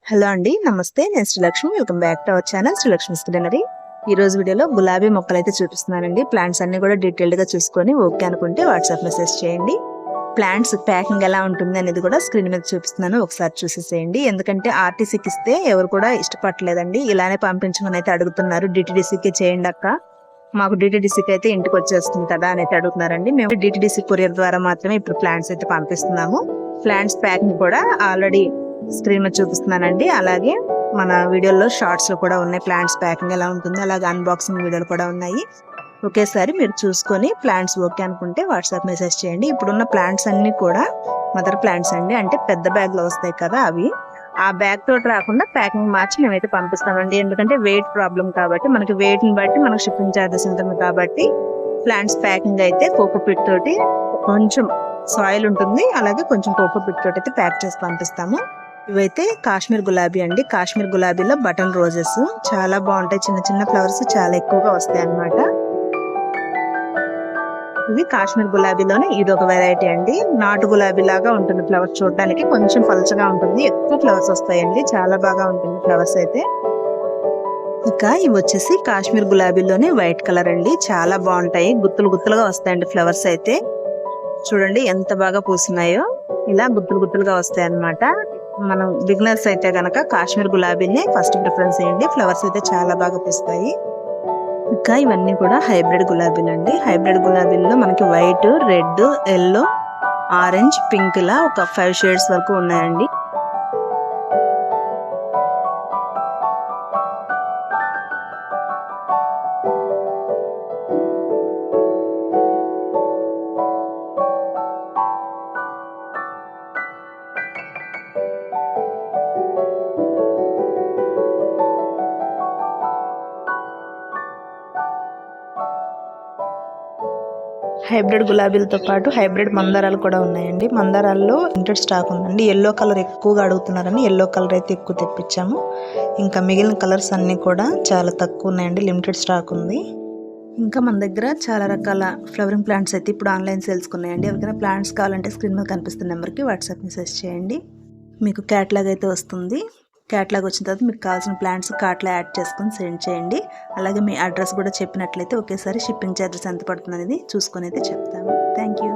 Hello అండి, నమస్తే. నేను Srilakshmi. Welcome back to our channel Srilakshmi's greenery. ఈ రోజు వీడియోలో గులాబీ మొక్కలు అయితే చూపిస్తున్నానండి. ప్లాంట్స్ అన్ని కూడా డీటెయిల్డ్ గా చూసుకొని ఓకే అనుకుంటే వాట్సాప్ మెసేజ్ చేయండి. ప్లాంట్స్ ప్యాకింగ్ ఎలా ఉంటుంది అనేది కూడా స్క్రీన్ మీద చూపిస్తున్నాను, ఒకసారి చూసేసేయండి. ఎందుకంటే ఆర్టీసీకి ఇస్తే ఎవరు కూడా ఇష్టపడలేదండి, ఇలానే పంపించమని అయితే అడుగుతున్నారు. డిటిడిసికి చేయండి అక్క, మాకు డిటిడిసికి అయితే ఇంటికి వచ్చేస్తుంది కదా అని అయితే అడుగుతున్నారండి. మేము డిటిడిసి కొరియర్ ద్వారా మాత్రమే ఇప్పుడు ప్లాంట్స్ అయితే పంపిస్తున్నాము. ప్లాంట్స్ ప్యాకింగ్ కూడా ఆల్రెడీ స్క్రీన్ మీద చూపిస్తున్నానండి. అలాగే మన వీడియోలో షార్ట్స్ లో కూడా ఉన్నాయి, ప్లాంట్స్ ప్యాకింగ్ ఎలా ఉంటుంది, అలాగే అన్బాక్సింగ్ వీడియోలు కూడా ఉన్నాయి. ఒకేసారి మీరు చూసుకొని ప్లాంట్స్ ఓకే అనుకుంటే వాట్సాప్ మెసేజ్ చేయండి. ఇప్పుడున్న ప్లాంట్స్ అన్ని కూడా మదర్ ప్లాంట్స్ అండి, అంటే పెద్ద బ్యాగ్ లో వస్తాయి కదా అవి. ఆ బ్యాగ్ తోటి రాకుండా ప్యాకింగ్ మార్చి మేమైతే పంపిస్తామండి. ఎందుకంటే వెయిట్ ప్రాబ్లం కాబట్టి, మనకి వెయిట్ ని బట్టి మనకు షిప్పింగ్ ఛార్జెస్ ఉంటుంది కాబట్టి ప్లాంట్స్ ప్యాకింగ్ అయితే కోకోపీట్ తోటి, కొంచెం సాయిల్ ఉంటుంది, అలాగే కొంచెం కోకోపీట్ తోటి అయితే ప్యాక్ చేసి పంపిస్తాము. ఇవైతే కాశ్మీర్ గులాబీ అండి. కాశ్మీర్ గులాబీలో బటన్ రోజెస్ చాలా బాగుంటాయి, చిన్న చిన్న ఫ్లవర్స్ చాలా ఎక్కువగా వస్తాయి అన్నమాట. ఇవి కాశ్మీర్ గులాబీలోనే ఇది ఒక వెరైటీ అండి. నాటు గులాబీ లాగా ఉంటుంది ఫ్లవర్, చూడడానికి కొంచెం పలచగా ఉంటుంది, ఎక్కువ ఫ్లవర్స్ వస్తాయండి, చాలా బాగా ఉంటుంది ఫ్లవర్స్ అయితే. ఇంకా ఇవి వచ్చేసి కాశ్మీర్ గులాబీలోనే వైట్ కలర్ అండి, చాలా బాగుంటాయి, గుత్తులు గుత్తులుగా వస్తాయండి ఫ్లవర్స్ అయితే. చూడండి ఎంత బాగా పూస్తున్నాయో, ఇలా గుత్తులు గుత్తులుగా వస్తాయి అన్నమాట. మనం బిగినర్స్ అయితే గనక కాశ్మీర్ గులాబీని ఫస్ట్ ప్రిఫరెన్స్ చేయండి, ఫ్లవర్స్ అయితే చాలా బాగా పూస్తాయి. ఇంకా ఇవన్నీ కూడా హైబ్రిడ్ గులాబీలు అండి. హైబ్రిడ్ గులాబీల్లో మనకి white, red, yellow, orange, pink ఇలా ఒక 5 షేడ్స్ వరకు ఉన్నాయండి. హైబ్రిడ్ గులాబీలతో పాటు హైబ్రిడ్ మందారాలు కూడా ఉన్నాయండి. మందారాల్లో లిమిటెడ్ స్టాక్ ఉందండి. ఎల్లో కలర్ ఎక్కువగా అడుగుతున్నారని ఎల్లో కలర్ అయితే ఎక్కువ తెప్పించాము. ఇంకా మిగిలిన కలర్స్ అన్నీ కూడా చాలా తక్కువ ఉన్నాయండి, లిమిటెడ్ స్టాక్ ఉంది. ఇంకా మన దగ్గర చాలా రకాల ఫ్లవరింగ్ ప్లాంట్స్ అయితే ఇప్పుడు ఆన్లైన్ సేల్స్ ఉన్నాయండి. ఎవరికైనా ప్లాంట్స్ కావాలంటే స్క్రీన్ మీద కనిపిస్తున్న నెంబర్కి వాట్సాప్ మెసేజ్ చేయండి, మీకు క్యాటలాగ్ అయితే వస్తుంది. క్యాటలాగ్ వచ్చిన తర్వాత మీకు కావాల్సిన ప్లాంట్స్ కార్ట్లో యాడ్ చేసుకొని సెండ్ చేయండి. అలాగే మీ అడ్రస్ కూడా చెప్పినట్లయితే ఒకేసారి షిప్పింగ్ ఛార్జెస్ ఎంత పడుతుంది అనేది చూసుకొని అయితే చెప్తాము. Thank you.